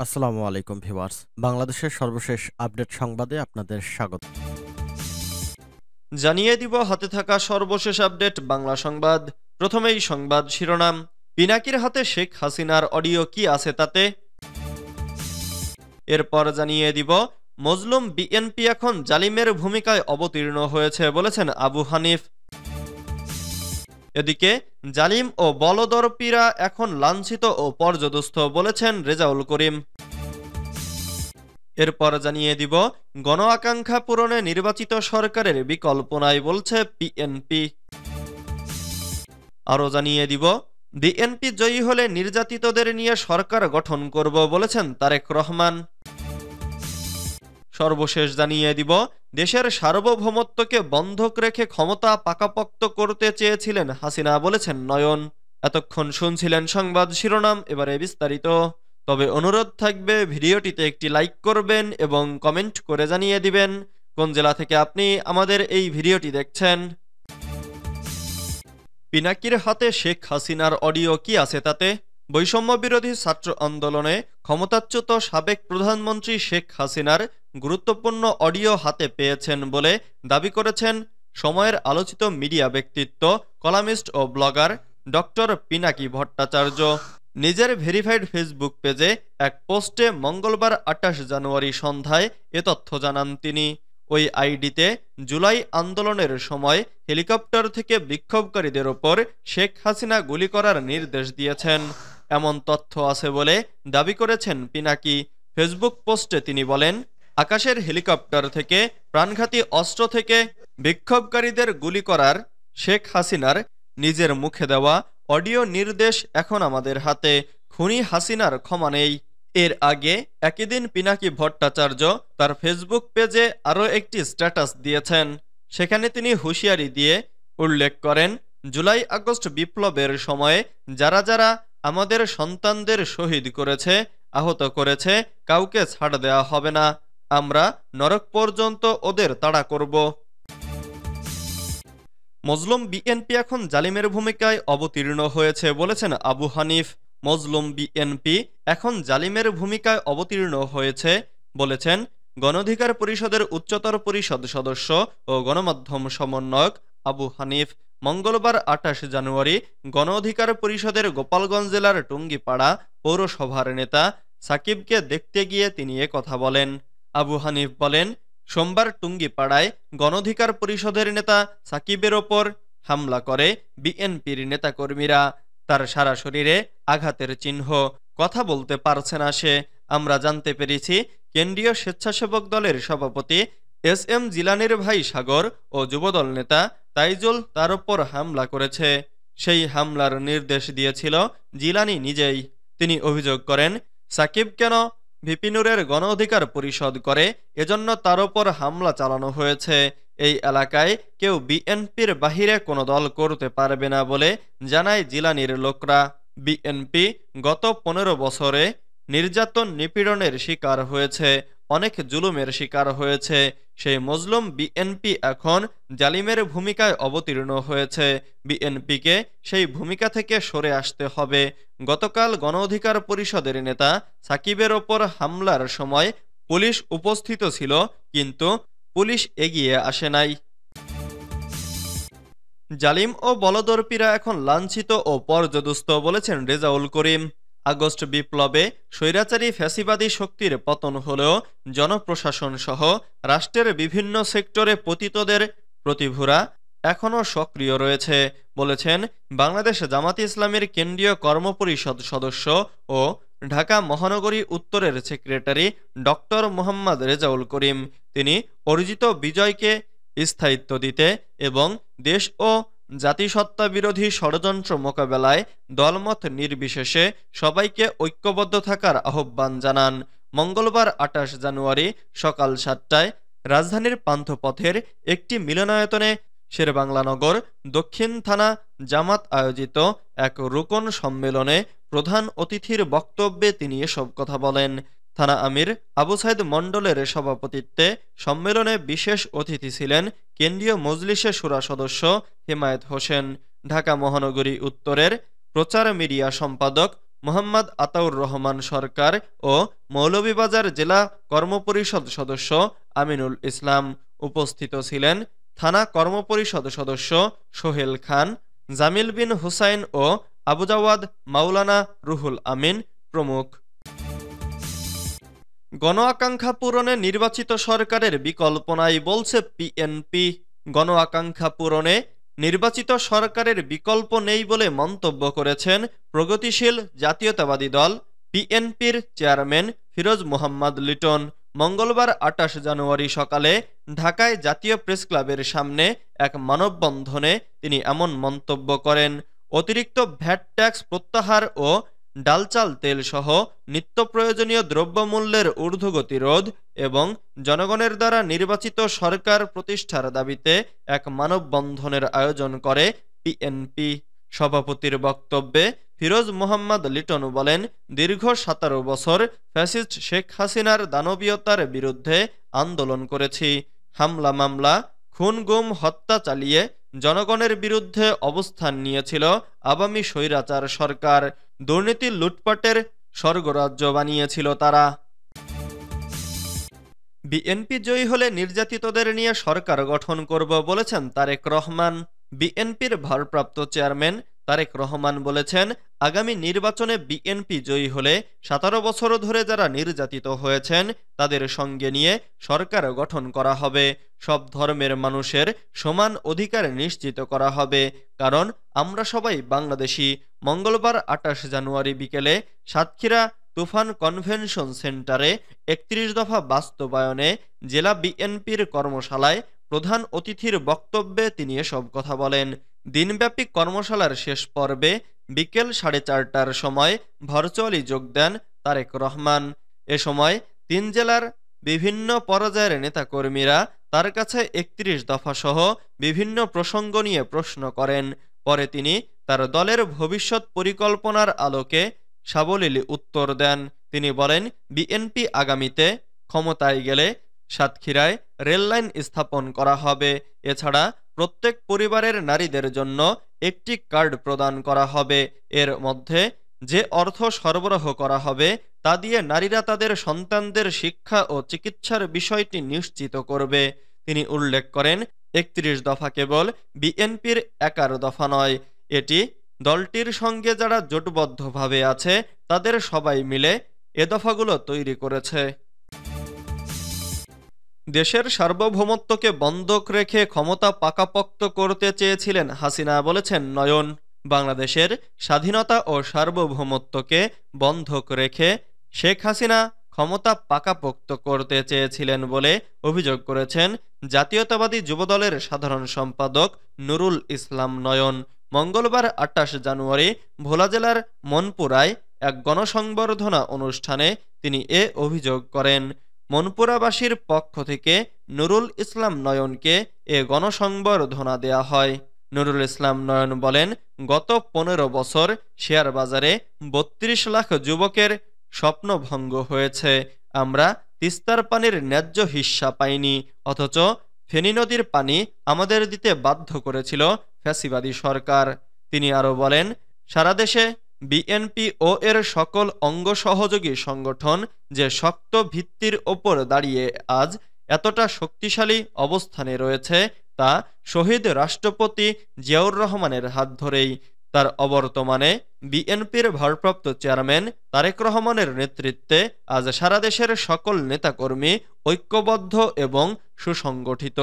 আসসালামু আলাইকুম ভিউয়ার্স। বাংলাদেশের সর্বশেষ আপডেট সংবাদে আপনাদের স্বাগত। জানিয়ে দিব হাতে থাকা সর্বশেষ আপডেট বাংলা সংবাদ। প্রথমেই সংবাদ শিরোনাম। পিনাকির হাতে শেখ হাসিনার অডিও কি আছে তাতে। এরপর জানিয়ে দিব মজলুম বিএনপি এখন জালিমের ভূমিকায় অবতীর্ণ হয়েছে বলেছেন আবু হানিফ। এদিকে জালিম ও বলদর্পীরা এখন লাঞ্ছিত ও পর্যদস্ত বলেছেন রেজাউল করিম। এরপর জানিয়ে দিব গণ আকাঙ্ক্ষা পূরণে নির্বাচিত সরকারের বিকল্প নাই বলছে বিএনপি। আরও জানিয়ে দিব বিএনপি জয়ী হলে নির্যাতিতদের নিয়ে সরকার গঠন করব বলেছেন তারেক রহমান। সর্বশেষ জানিয়ে দিব দেশের সার্বভৌমত্বকে বন্ধক রেখে ক্ষমতা পাকাপোক্ত করতে চেয়েছিলেন হাসিনা বলেছেন নয়ন। এতক্ষণ শুনছিলেন সংবাদ শিরোনাম, এবারে বিস্তারিত। তবে অনুরোধ থাকবে ভিডিওটিতে একটি লাইক করবেন এবং কমেন্ট করে জানিয়ে দিবেন কোন জেলা থেকে আপনি আমাদের এই ভিডিওটি দেখছেন। পিনাকির হাতে শেখ হাসিনার অডিও কি আছে তাতে। বৈষম্য বিরোধী ছাত্র আন্দোলনে ক্ষমতাচ্যুত সাবেক প্রধানমন্ত্রী শেখ হাসিনার গুরুত্বপূর্ণ অডিও হাতে পেয়েছেন বলে দাবি করেছেন সময়ের আলোচিত মিডিয়া ব্যক্তিত্ব, কলামিস্ট ও ব্লগার ডক্টর পিনাকি ভট্টাচার্য। নিজের ভেরিফাইড ফেসবুক পেজে এক পোস্টে মঙ্গলবার ২৮ জানুয়ারি সন্ধ্যায় এ তথ্য জানান তিনি। ওই আইডিতে জুলাই আন্দোলনের সময় হেলিকপ্টার থেকে বিক্ষোভকারীদের ওপর শেখ হাসিনা গুলি করার নির্দেশ দিয়েছেন এমন তথ্য আছে বলে দাবি করেছেন পিনাকি। ফেসবুক পোস্টে তিনি বলেন, আকাশের হেলিকপ্টার থেকে প্রাণঘাতী অস্ত্র থেকে বিক্ষোভকারীদের গুলি করার শেখ হাসিনার নিজের মুখে দেওয়া অডিও নির্দেশ এখন আমাদের হাতে। খুনি হাসিনার ক্ষমা নেই। এর আগে একই দিন পিনাকি ভট্টাচার্য তার ফেসবুক পেজে আরও একটি স্ট্যাটাস দিয়েছেন। সেখানে তিনি হুঁশিয়ারি দিয়ে উল্লেখ করেন, জুলাই আগস্ট বিপ্লবের সময়ে যারা যারা আমাদের সন্তানদের শহীদ করেছে, আহত করেছে, কাউকে ছাড় দেওয়া হবে না। আমরা নরক পর্যন্ত ওদের তাড়া করব। মজলুম বিএনপি এখন জালিমের ভূমিকায় অবতীর্ণ হয়েছে বলেছেন আবু হানিফ। মজলুম বিএনপি এখন জালিমের ভূমিকায় অবতীর্ণ হয়েছে বলেছেন গণ অধিকার পরিষদের উচ্চতর পরিষদ সদস্য ও গণমাধ্যম সমন্বয়ক আবু হানিফ। মঙ্গলবার ২৮ জানুয়ারি গণ অধিকার পরিষদের গোপালগঞ্জ জেলার টুঙ্গিপাড়া পৌরসভার নেতা সাকিবকে দেখতে গিয়ে তিনি কথা বলেন। আবু হানিফ বলেন, সোমবার টুঙ্গিপাড়ায় গণ অধিকার পরিষদের নেতা সাকিবের ওপর হামলা করে বিএনপির নেতাকর্মীরা। তার সারা শরীরে আঘাতের চিহ্ন, কথা বলতে পারছে না সে। আমরা জানতে পেরেছি কেন্দ্রীয় স্বেচ্ছাসেবক দলের সভাপতি এস.এম. জিলানির ভাই সাগর ও যুবদল নেতা তাইজুল তার ওপর হামলা করেছে। সেই হামলার নির্দেশ দিয়েছিল জিলানি নিজেই। তিনি অভিযোগ করেন, সাকিব কেন ভিপি নুরের গণ অধিকার পরিষদ করে, এজন্য তার ওপর হামলা চালানো হয়েছে। এই এলাকায় কেউ বিএনপির বাহিরে কোনো দল করতে পারবে না বলে জানায় জিলানির লোকরা। বিএনপি গত ১৫ বছরে নির্যাতন নিপীড়নের শিকার হয়েছে, অনেক জুলুমের শিকার হয়েছে। সেই মজলুম বিএনপি এখন জালিমের ভূমিকায় অবতীর্ণ হয়েছে। বিএনপিকে সেই ভূমিকা থেকে সরে আসতে হবে। গতকাল গণ অধিকার পরিষদের নেতা সাকিবের ওপর হামলার সময় পুলিশ উপস্থিত ছিল, কিন্তু পুলিশ এগিয়ে আসে নাই। জালিম ও বলদর্পীরা এখন লাঞ্ছিত ও পর্যদস্ত বলেছেন রেজাউল করিম। আগস্ট বিপ্লবে স্বৈরাচারী ফ্যাসিবাদী শক্তির পতন হলেও জনপ্রশাসন সহ রাষ্ট্রের বিভিন্ন সেক্টরে পতিতদের প্রতিভূরা এখনও সক্রিয় রয়েছে বলেছেন বাংলাদেশ জামাতে ইসলামীর কেন্দ্রীয় কর্মপরিষদ সদস্য ও ঢাকা মহানগরী উত্তরের সেক্রেটারি ডক্টর মোহাম্মদ রেজাউল করিম। তিনি অর্জিত বিজয়কে স্থায়িত্ব দিতে এবং দেশ ও জাতিসত্তা বিরোধী ষড়যন্ত্র মোকাবেলায় দলমত নির্বিশেষে সবাইকে ঐক্যবদ্ধ থাকার আহ্বান জানান। মঙ্গলবার ২৮ জানুয়ারি সকাল ৭টায় রাজধানীর পান্থপথের একটি মিলনায়তনে শেরেবাংলানগর দক্ষিণ থানা জামাত আয়োজিত এক রুকন সম্মেলনে প্রধান অতিথির বক্তব্যে তিনি এসব কথা বলেন। থানা আমির আবু সাইদ মণ্ডলের সভাপতিত্বে সম্মেলনে বিশেষ অতিথি ছিলেন কেন্দ্রীয় মজলিসে শুরা সদস্য হেমায়েত হোসেন, ঢাকা মহানগরী উত্তরের প্রচার মিডিয়া সম্পাদক মোহাম্মদ আতাউর রহমান সরকার ও মৌলভীবাজার জেলা কর্মপরিষদ সদস্য আমিনুল ইসলাম। উপস্থিত ছিলেন থানা কর্মপরিষদ সদস্য সোহেল খান, জামিল বিন হুসাইন ও আবুজাওয়াদ মাওলানা রুহুল আমিন প্রমুখ। গণ আকাঙ্ক্ষা পূরণে নির্বাচিত সরকারের বিকল্প নাই বলছে পিএনপি। গণ আকাঙ্ক্ষা পূরণে নির্বাচিত সরকারের বিকল্প নেই বলে মন্তব্য করেছেন প্রগতিশীল জাতীয়তাবাদী দল পিএনপির চেয়ারম্যান ফিরোজ মোহাম্মদ লিটন। মঙ্গলবার ২৮ জানুয়ারি সকালে ঢাকায় জাতীয় প্রেসক্লাবের সামনে এক মানববন্ধনে তিনি এমন মন্তব্য করেন। অতিরিক্ত ভ্যাট ট্যাক্স প্রত্যাহার ও ডালচাল তেল সহ নিত্য প্রয়োজনীয় দ্রব্যমূল্যের ঊর্ধ্বগতি রোধ এবং জনগণের দ্বারা নির্বাচিত সরকার প্রতিষ্ঠার দাবিতে এক মানববন্ধনের আয়োজন করে পিএনপি। সভাপতির বক্তব্যে ফিরোজ মোহাম্মদ লিটন বলেন, দীর্ঘ ১৭ বছর ফ্যাসিস্ট শেখ হাসিনার দানবীয়তার বিরুদ্ধে আন্দোলন করেছি। হামলা মামলা, খুন গুম হত্যা চালিয়ে জনগণের বিরুদ্ধে অবস্থান নিয়েছিল আওয়ামী স্বৈরাচার সরকার। দুর্নীতি লুটপাটের স্বর্গরাজ্য বানিয়েছিল তারা। বিএনপি জয়ী হলে নির্যাতিতদের নিয়ে সরকার গঠন করব বলেছেন তারেক রহমান। বিএনপির ভারপ্রাপ্ত চেয়ারম্যান তারেক রহমান বলেছেন, আগামী নির্বাচনে বিএনপি জয়ী হলে ১৭ বছর ধরে যারা নির্যাতিত হয়েছেন তাদের সঙ্গে নিয়ে সরকার গঠন করা হবে। সব ধর্মের মানুষের সমান অধিকার নিশ্চিত করা হবে, কারণ আমরা সবাই বাংলাদেশি। মঙ্গলবার ২৮ জানুয়ারি বিকেলে সাতক্ষীরা তুফান কনভেনশন সেন্টারে ৩১ দফা বাস্তবায়নে জেলা বিএনপির কর্মশালায় প্রধান অতিথির বক্তব্যে তিনি এসব কথা বলেন। দিনব্যাপী কর্মশালার শেষ পর্বে বিকেল ৪:৩০টার সময় ভার্চুয়ালি যোগ দেন তারেক রহমান। এ সময় ৩ জেলার বিভিন্ন পর্যায়ের নেতাকর্মীরা তার কাছে ৩১ দফা সহ বিভিন্ন প্রসঙ্গ নিয়ে প্রশ্ন করেন। পরে তিনি তার দলের ভবিষ্যৎ পরিকল্পনার আলোকে সাবলীল উত্তর দেন। তিনি বলেন, বিএনপি আগামীতে ক্ষমতায় গেলে সাতক্ষীরায় রেললাইন স্থাপন করা হবে। এছাড়া প্রত্যেক পরিবারের নারীদের জন্য একটি কার্ড প্রদান করা হবে। এর মধ্যে যে অর্থ সরবরাহ করা হবে তা দিয়ে নারীরা তাদের সন্তানদের শিক্ষা ও চিকিৎসার বিষয়টি নিশ্চিত করবে। তিনি উল্লেখ করেন, ৩১ দফা কেবল বিএনপির একার দফা নয়, এটি দলটির সঙ্গে যারা জোটবদ্ধভাবে আছে তাদের সবাই মিলে এ দফাগুলো তৈরি করেছে। দেশের সার্বভৌমত্বকে বন্ধক রেখে ক্ষমতা পাকাপোক্ত করতে চেয়েছিলেন হাসিনা বলেছেন নয়ন। বাংলাদেশের স্বাধীনতা ও সার্বভৌমত্বকে বন্ধক রেখে শেখ হাসিনা ক্ষমতা পাকাপোক্ত করতে চেয়েছিলেন বলে অভিযোগ করেছেন জাতীয়তাবাদী যুবদলের সাধারণ সম্পাদক নুরুল ইসলাম নয়ন। মঙ্গলবার ২৮ জানুয়ারি ভোলা জেলার মনপুরায় এক গণসংবর্ধনা অনুষ্ঠানে তিনি এ অভিযোগ করেন। মনপুরাবাসীর পক্ষ থেকে নুরুল ইসলাম নয়নকে এ গণসংবর্ধনা দেয়া হয়। নুরুল ইসলাম নয়ন বলেন, গত ১৫ বছর শেয়ার বাজারে ৩২ লাখ যুবকের স্বপ্নভঙ্গ হয়েছে। আমরা তিস্তার পানির ন্যায্য হিস্সা পাইনি, অথচ ফেনী নদীর পানি আমাদের দিতে বাধ্য করেছিল ফ্যাসিবাদী সরকার। তিনি আরো বলেন, সারা দেশে বিএনপি ও এর সকল অঙ্গ সহযোগী সংগঠন যে শক্ত ভিত্তির ওপর দাঁড়িয়ে আজ এতটা শক্তিশালী অবস্থানে রয়েছে তা শহীদ রাষ্ট্রপতি জিয়াউর রহমানের হাত ধরেই। তার অবর্তমানে বিএনপির ভারপ্রাপ্ত চেয়ারম্যান তারেক রহমানের নেতৃত্বে আজ সারা দেশের সকল নেতাকর্মী ঐক্যবদ্ধ এবং সুসংগঠিত।